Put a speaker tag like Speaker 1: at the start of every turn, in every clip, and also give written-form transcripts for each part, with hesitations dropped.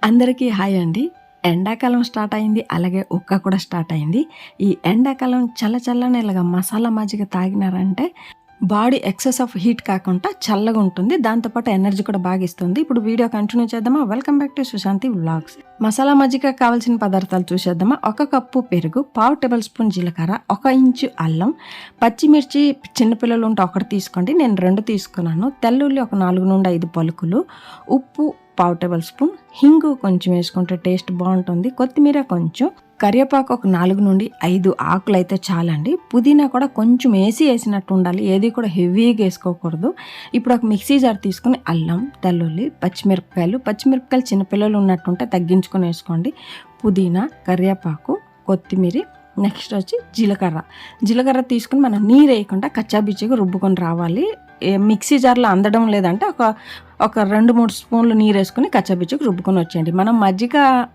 Speaker 1: అందరికీ హాయ్ అండి. ఎండాకాలం స్టార్ట్ అయింది. అలాగే ఉక్క కూడా స్టార్ట్ అయింది. ఈ ఎండాకాలం చల్లచల్లనే ఇలాగా మసాలా మజ్జిగ తాగినారంటే బాడీ ఎక్సెస్ ఆఫ్ హీట్ కాకుండా చల్లగా ఉంటుంది. దాంతోపాటు ఎనర్జీ కూడా బాగా ఇస్తుంది. ఇప్పుడు వీడియో కంటిన్యూ చేద్దామా? Welcome back to Sushanti vlogs. Masala మజ్జిగ కావాల్సిన పదార్థాలు చూసేద్దామా? 1 కప్పు పెరుగు, 1/2 టేబుల్ స్పూన్ జీలకర్ర, 1 ఇంచు అల్లం, పచ్చిమిర్చి చిన్నపిల్లలు ఉంటే 1 తీసుకోండి, నేను 2 తీసుకున్నాను. తెల్లుల్లి ఒక 4 నుండి 5 పలుకులు, ఉప్పు 1/2 టేబుల్ స్పూన్, హింగు కొంచెం వేసుకుంటే టేస్ట్ బాగుంటుంది, కొత్తిమీర కొంచెం, కరివేపాకు ఒక 4 నుండి 5 ఆకులు అయితే చాలండి. పుదీనా కూడా కొంచెం వేసినట్టు ఉండాలి, ఏది కూడా హెవీగా వేసుకోకూడదు. ఇప్పుడు ఒక మిక్సీ జార్ తీసుకుని అల్లం, తెల్లుల్లి, పచ్చిమిరపకాయలు చిన్నపిల్లలు ఉన్నట్టుంటే తగ్గించుకొని వేసుకోండి, పుదీనా, కరివేపాకు, కొత్తిమీర, నెక్స్ట్ వచ్చి జీలకర్ర తీసుకుని మనం నీరు వేయకుండా కచ్చాబిచ్చిగా రుబ్బుకొని రావాలి. మిక్సీ జార్లో అందడం లేదంటే ఒక 2-3 స్పూన్లు నీరు వేసుకుని కచ్చబిచ్చుకు రుబ్బుకొని వచ్చేయండి. మనం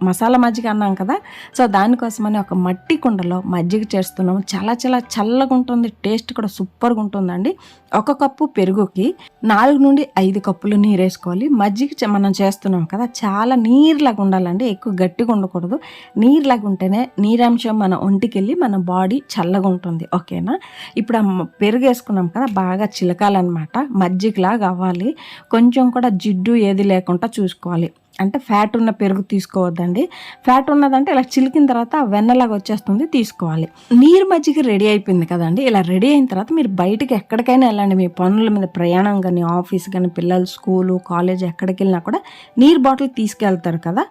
Speaker 1: మసాలా మజ్జిగ అన్నాం కదా, సో దానికోసమని ఒక మట్టి కుండలో మజ్జిగ చేస్తున్నాము. చాలా చాలా చల్లగా ఉంటుంది, టేస్ట్ కూడా సూపర్గా ఉంటుందండి. 1 కప్పు పెరుగుకి 4 నుండి 5 కప్పులు నీరు వేసుకోవాలి. మజ్జిగ మనం చేస్తున్నాం కదా, చాలా నీరులాగా ఉండాలండి, ఎక్కువ గట్టిగా ఉండకూడదు. నీరులాగా ఉంటేనే నీరాంశం మన ఒంటికి వెళ్ళి మన బాడీ చల్లగా ఉంటుంది. ఓకేనా? ఇప్పుడు పెరుగు వేసుకున్నాం కదా, బాగా చిలకాలన్నమాట, మజ్జిగలాగా అవ్వాలి. కొంచెం కూడా జిడ్డు ఏది లేకుండా చూసుకోవాలి. అంటే ఫ్యాట్ ఉన్న పెరుగు తీసుకోవద్దండి. ఫ్యాట్ ఉన్నదంటే ఇలా చిలికిన తర్వాత వెన్నలాగా వచ్చేస్తుంది, తీసుకోవాలి. నీరు మజ్జిగ రెడీ అయిపోయింది కదండి. ఇలా రెడీ అయిన తర్వాత మీరు బయటికి ఎక్కడికైనా వెళ్ళండి, మీ పనుల మీద ప్రయాణం కానీ, ఆఫీస్ కానీ, పిల్లలు స్కూలు కాలేజ్ ఎక్కడికి వెళ్ళినా కూడా నీరు బాటిల్ తీసుకెళ్తారు కదా,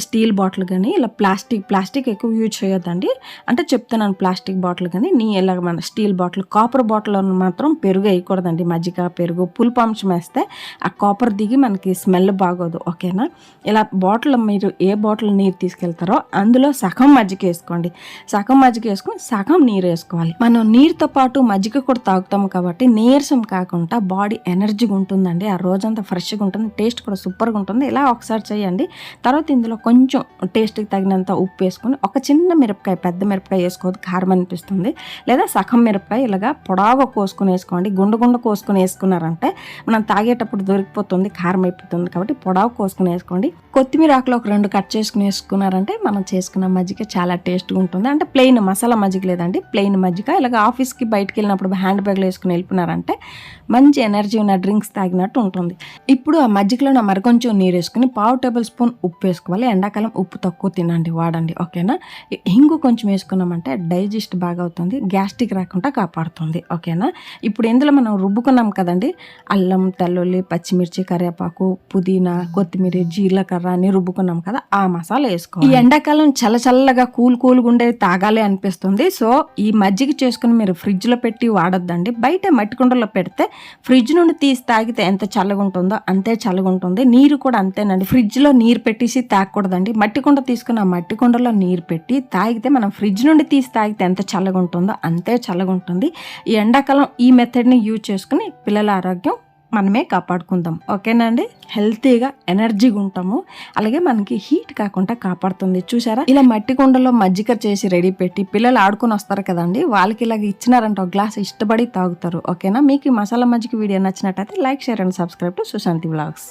Speaker 1: స్టీల్ బాటిల్ కానీ ఇలా ప్లాస్టిక్ ఎక్కువ యూజ్ చేయొద్దండి. అంటే చెప్తున్నాను, ప్లాస్టిక్ బాటిల్ కానీ ఇలా మన స్టీల్ బాటిల్, కాపర్ బాటిల్ మాత్రం పెరుగు వేయకూడదండి. మజ్జిగ పెరుగు పులుపు అంశం వేస్తే ఆ కాపర్ దిగి మనకి స్మెల్ బాగోదు. ఓకేనా? ఇలా బాటిల్, మీరు ఏ బాటిల్ నీరు తీసుకెళ్తారో అందులో సగం మజ్జిగ వేసుకోండి. సగం మజ్జిగ వేసుకుని సగం నీరు వేసుకోవాలి. మనం నీరుతో పాటు మజ్జిగ కూడా తాగుతాము కాబట్టి నీరసం కాకుండా బాడీ ఎనర్జీగా ఉంటుందండి. ఆ రోజంతా ఫ్రెష్గా ఉంటుంది, టేస్ట్ కూడా సూపర్గా ఉంటుంది. ఇలా ఒకసారి చేయండి. తర్వాత ఇందులో కొంచెం టేస్ట్కి తగినంత ఉప్పు వేసుకొని, ఒక చిన్న మిరపకాయ, పెద్ద మిరపకాయ వేసుకోవద్దు, కారం అనిపిస్తుంది, లేదా సగం మిరపకాయ ఇలాగా పొడాగా కోసుకొని వేసుకోండి. గుండ కోసుకొని వేసుకున్నారంటే మనం తాగేటప్పుడు దొరికిపోతుంది, కారం అయిపోతుంది, కాబట్టి పొడావు కోసుకొని వేసుకోండి. కొత్తిమీర ఆకులు ఒక 2 కట్ చేసుకుని వేసుకున్నారంటే మనం చేసుకున్న మజ్జిగ చాలా టేస్ట్గా ఉంటుంది. అంటే ప్లెయిన్ మసాలా మజ్జిగ లేదండి, ప్లెయిన్ మజ్జిగ. ఇలాగ ఆఫీస్కి బయటకు వెళ్ళినప్పుడు హ్యాండ్ బ్యాగ్లో వేసుకుని వెళ్ళిపోయినారంటే మంచి ఎనర్జీ ఉన్న డ్రింక్స్ తాగినట్టు ఉంటుంది. ఇప్పుడు ఆ మజ్జిగలో మరికొంచెం నీరు వేసుకుని 1/2 టేబుల్ స్పూన్ ఉప్పు వేసుకోవాలి. ఎండాకాలం ఉప్పు తక్కువ తినండి, వాడండి. ఓకేనా? హింగు కొంచెం వేసుకున్నామంటే డైజెస్ట్ బాగా అవుతుంది, గ్యాస్ట్రిక్ రాకుండా కాపాడుతుంది. ఓకేనా? ఇప్పుడు ఇందులో మనం రుబ్బుకున్నాం కదండి, అల్లం, తెల్లుల్లి, పచ్చిమిర్చి, కరివేపాకు, పుదీనా, కొత్తిమీర, జీలకర్ర అని రుబ్బుకున్నాం కదా, ఆ మసాలా వేసుకోవాలి. ఈ ఎండాకాలం చల్లగా కూల్గా ఉండేది తాగాలి అనిపిస్తుంది. సో ఈ మజ్జిగ చేసుకుని మీరు ఫ్రిడ్జ్లో పెట్టి వాడొద్దండి. బయట మట్టి కుండలో పెడితే ఫ్రిడ్జ్ నుండి తీసి తాగితే ఎంత చల్లగా ఉంటుందో అంతే చల్లగా ఉంటుంది. నీరు కూడా అంతేనండి, ఫ్రిడ్జ్లో నీరు పెట్టేసి తాగకూడదండి. మట్టి కుండ తీసుకుని ఆ మట్టి కుండలో నీరు పెట్టి తాగితే మనం ఫ్రిడ్జ్ నుండి తీసి తాగితే ఎంత చల్లగా ఉంటుందో అంతే చల్లగా ఉంటుంది. ఈ ఎండాకాలం ఈ మెథడ్ని యూజ్ చేసుకుని పిల్లల ఆరోగ్యం మనమే కాపాడుకుందాం. ఓకేనండి? హెల్తీగా ఎనర్జీగా ఉంటాము, అలాగే మనకి హీట్ కాకుండా కాపాడుతుంది. చూసారా? ఇలా మట్టి కుండలో మజ్జిగ చేసి రెడీ పెట్టి పిల్లలు ఆడుకొని వస్తారు కదండి, వాళ్ళకి ఇలాగ ఇచ్చినారంటే ఒక గ్లాస్ ఇష్టపడి తాగుతారు. ఓకేనా? మీకు ఈ మసాలా మజ్జిగ వీడియో నచ్చినట్టయితే like, share and subscribe to Sushanti vlogs.